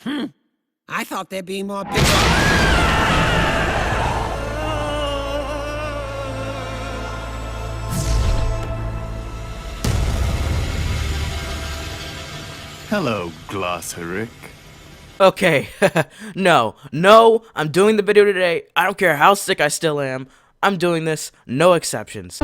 I thought there'd be more Hello, Glossaric. Okay, no, I'm doing the video today. I don't care how sick I still am. I'm doing this, no exceptions.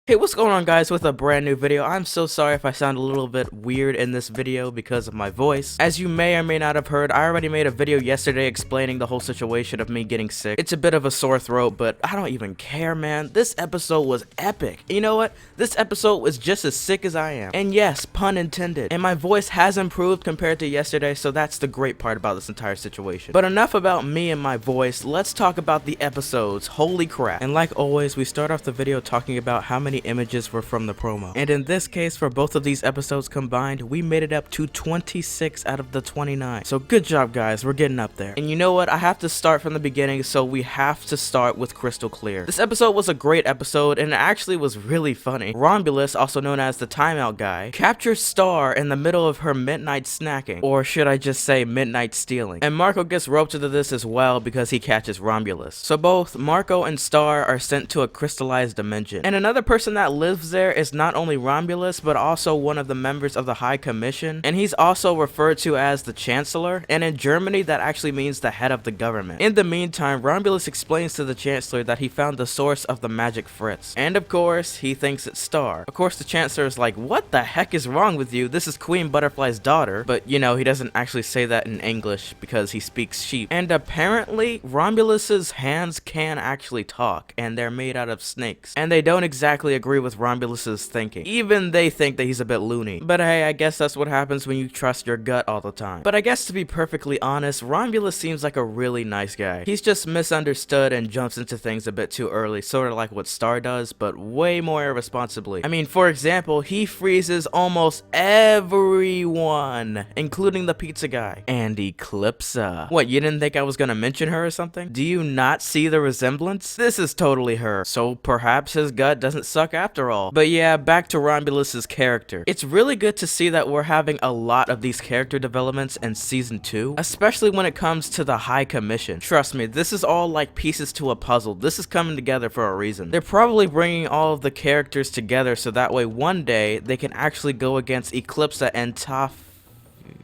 Hey, what's going on, guys, with a brand new video. I'm so sorry if I sound a little bit weird in this video because of my voice. As you may or may not have heard, I already made a video yesterday explaining the whole situation of me getting sick. It's a bit of a sore throat, but I don't even care, man. This episode was epic. You know what? This episode was just as sick as I am. And yes, pun intended. And my voice has improved compared to yesterday, so that's the great part about this entire situation. But enough about me and my voice. Let's talk about the episodes. Holy crap. And like always, we start off the video talking about how many images were from the promo. And in this case, for both of these episodes combined, we made it up to 26 out of the 29. So good job, guys. We're getting up there. And you know what? I have to start from the beginning, so we have to start with Crystal Clear. This episode was a great episode, and it actually was really funny. Romulus, also known as the timeout guy, captures Star in the middle of her midnight snacking, or should I just say midnight stealing. And Marco gets roped into this as well because he catches Romulus. So both Marco and Star are sent to a crystallized dimension. And another person that lives there is not only Romulus, but also one of the members of the High Commission, and he's also referred to as the Chancellor, and in Germany that actually means the head of the government. In the meantime, Romulus explains to the Chancellor that he found the source of the magic fritz, and of course he thinks it's Star. Of course the Chancellor is like, what the heck is wrong with you? This is Queen Butterfly's daughter, but you know, he doesn't actually say that in English because he speaks sheep. And apparently Romulus's hands can actually talk, and they're made out of snakes, and they don't exactly agree with Romulus's thinking. Even they think that he's a bit loony. But hey, I guess that's what happens when you trust your gut all the time. But I guess to be perfectly honest, Romulus seems like a really nice guy. He's just misunderstood and jumps into things a bit too early, sort of like what Star does, but way more irresponsibly. I mean, for example, he freezes almost everyone, including the pizza guy. And Eclipsa. What, you didn't think I was gonna mention her or something? Do you not see the resemblance? This is totally her. So perhaps his gut doesn't suck after all. But yeah, back to Romulus's character. It's really good to see that we're having a lot of these character developments in season 2, especially when it comes to the High Commission. Trust me, this is all like pieces to a puzzle. This is coming together for a reason. They're probably bringing all of the characters together so that way one day they can actually go against Eclipsa and Toffee.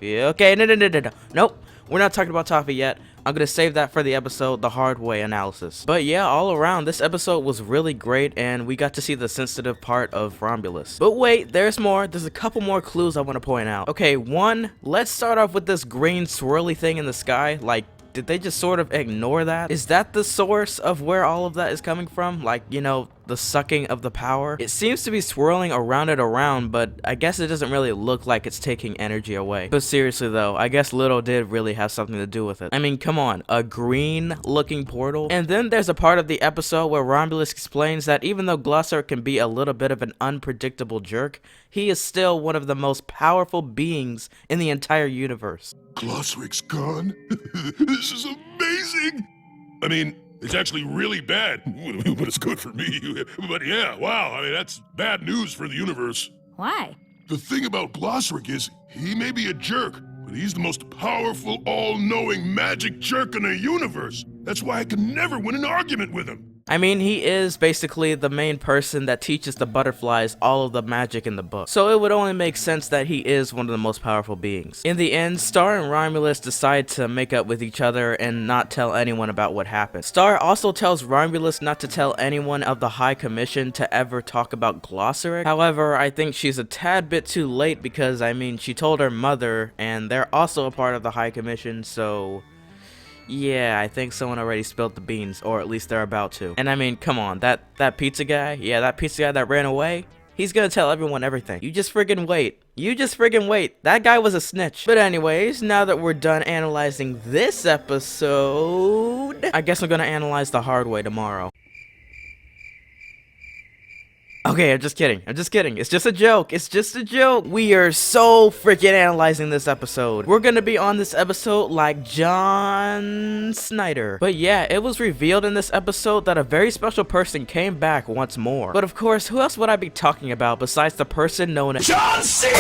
Okay, no. Nope, we're not talking about Toffee yet. I'm gonna save that for the episode, the hard way analysis. But yeah, all around, this episode was really great, and we got to see the sensitive part of Romulus. But wait, there's more. There's a couple more clues I want to point out. Okay, one, let's start off with this green swirly thing in the sky. Like, did they just sort of ignore that? Is that the source of where all of that is coming from? Like, you know, the sucking of the power? It seems to be swirling around, but I guess it doesn't really look like it's taking energy away. But seriously though, I guess Little did really have something to do with it. I mean, come on, a green looking portal? And then there's a part of the episode where Romulus explains that even though Glossar can be a little bit of an unpredictable jerk, he is still one of the most powerful beings in the entire universe. Glossaric's gone? This is amazing! I mean, it's actually really bad, but it's good for me. But yeah, wow, I mean, that's bad news for the universe. Why? The thing about Glossaric is, he may be a jerk, but he's the most powerful, all-knowing magic jerk in the universe. That's why I can never win an argument with him. I mean, he is basically the main person that teaches the butterflies all of the magic in the book. So it would only make sense that he is one of the most powerful beings. In the end, Star and Romulus decide to make up with each other and not tell anyone about what happened. Star also tells Romulus not to tell anyone of the High Commission to ever talk about Glossaric. However, I think she's a tad bit too late because, I mean, she told her mother and they're also a part of the High Commission, so... yeah, I think someone already spilled the beans, or at least they're about to. And I mean, come on, that pizza guy, yeah, that pizza guy that ran away, he's gonna tell everyone everything. You just friggin' wait. You just friggin' wait. That guy was a snitch. But anyways, now that we're done analyzing this episode, I guess I'm gonna analyze the hard way tomorrow. Okay, I'm just kidding. I'm just kidding. It's just a joke. It's just a joke. We are so freaking analyzing this episode. We're gonna be on this episode like John Snyder. But yeah, it was revealed in this episode that a very special person came back once more. But of course, who else would I be talking about besides the person known as John Cena?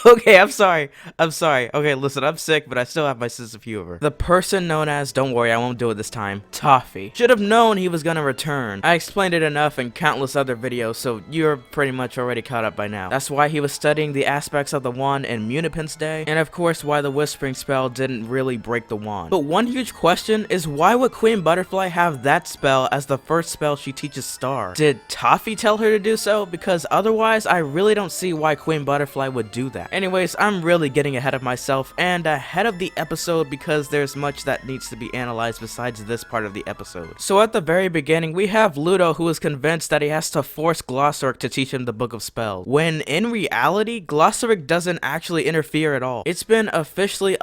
Okay, I'm sorry. Okay, listen, I'm sick, but I still have my sense of humor. The person known as, don't worry, I won't do it this time, Toffee, should have known he was gonna return. I explained it enough in countless other videos, so you're pretty much already caught up by now. That's why he was studying the aspects of the wand in Munipin's day, and of course why the whispering spell didn't really break the wand. But one huge question is, why would Queen Butterfly have that spell as the first spell she teaches Star? Did Toffee tell her to do so? Because otherwise, I really don't see why Queen Butterfly would do that. Anyways, I'm really getting ahead of myself and ahead of the episode because there's much that needs to be analyzed besides this part of the episode. So at the very beginning, we have Ludo, who is convinced that he has to force Glossaric to teach him the Book of Spells, when in reality, Glossaric doesn't actually interfere at all. It's been officially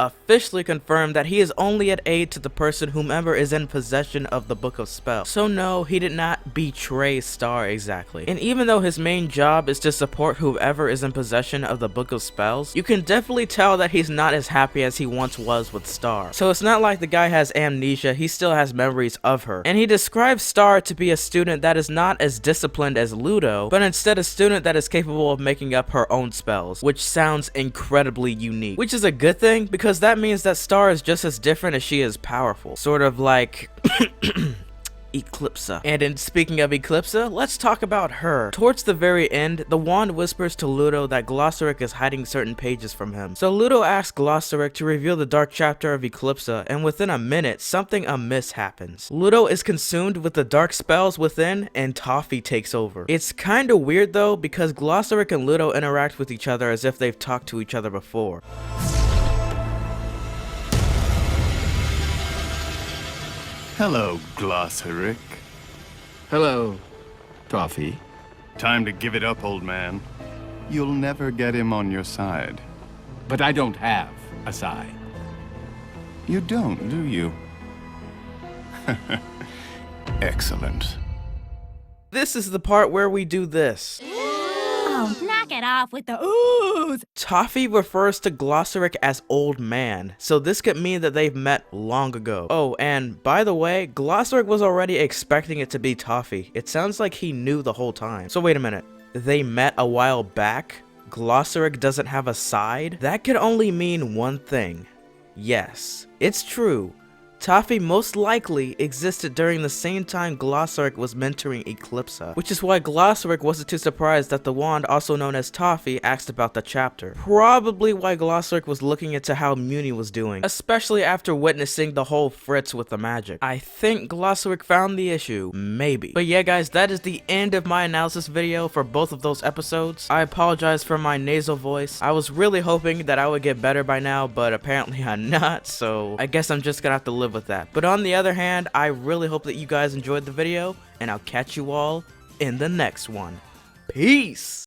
confirmed that he is only an aid to the person whomever is in possession of the Book of Spells. So no, he did not betray Star exactly. And even though his main job is to support whoever is in possession of the Book of Spells, you can definitely tell that he's not as happy as he once was with Star. So it's not like the guy has amnesia, he still has memories of her. And he describes Star to be a student that is not as disciplined as Ludo, but instead a student that is capable of making up her own spells, which sounds incredibly unique. Which is a good thing, because that means that Star is just as different as she is powerful. Sort of like Eclipsa. And in speaking of Eclipsa, let's talk about her. Towards the very end, the wand whispers to Ludo that Glossaric is hiding certain pages from him. So Ludo asks Glossaric to reveal the dark chapter of Eclipsa, and within a minute, something amiss happens. Ludo is consumed with the dark spells within, and Toffee takes over. It's kinda weird though, because Glossaric and Ludo interact with each other as if they've talked to each other before. Hello, Glossaric. Hello, Toffee. Time to give it up, old man. You'll never get him on your side. But I don't have a side. You don't, do you? Excellent. This is the part where we do this. Oh, knock it off with the oohs. Toffee refers to Glossaric as old man, so this could mean that they've met long ago. Oh, and by the way, Glossaric was already expecting it to be Toffee. It sounds like he knew the whole time. So wait a minute, they met a while back? Glossaric doesn't have a side? That could only mean one thing. Yes, it's true. Toffee most likely existed during the same time Glossaric was mentoring Eclipsa, which is why Glossaric wasn't too surprised that the wand, also known as Toffee, asked about the chapter. Probably why Glossaric was looking into how Muni was doing, especially after witnessing the whole Fritz with the magic. I think Glossaric found the issue, maybe. But yeah guys, that is the end of my analysis video for both of those episodes. I apologize for my nasal voice. I was really hoping that I would get better by now, but apparently I'm not, so I guess I'm just gonna have to live with that. But on the other hand, I really hope that you guys enjoyed the video, and I'll catch you all in the next one. Peace!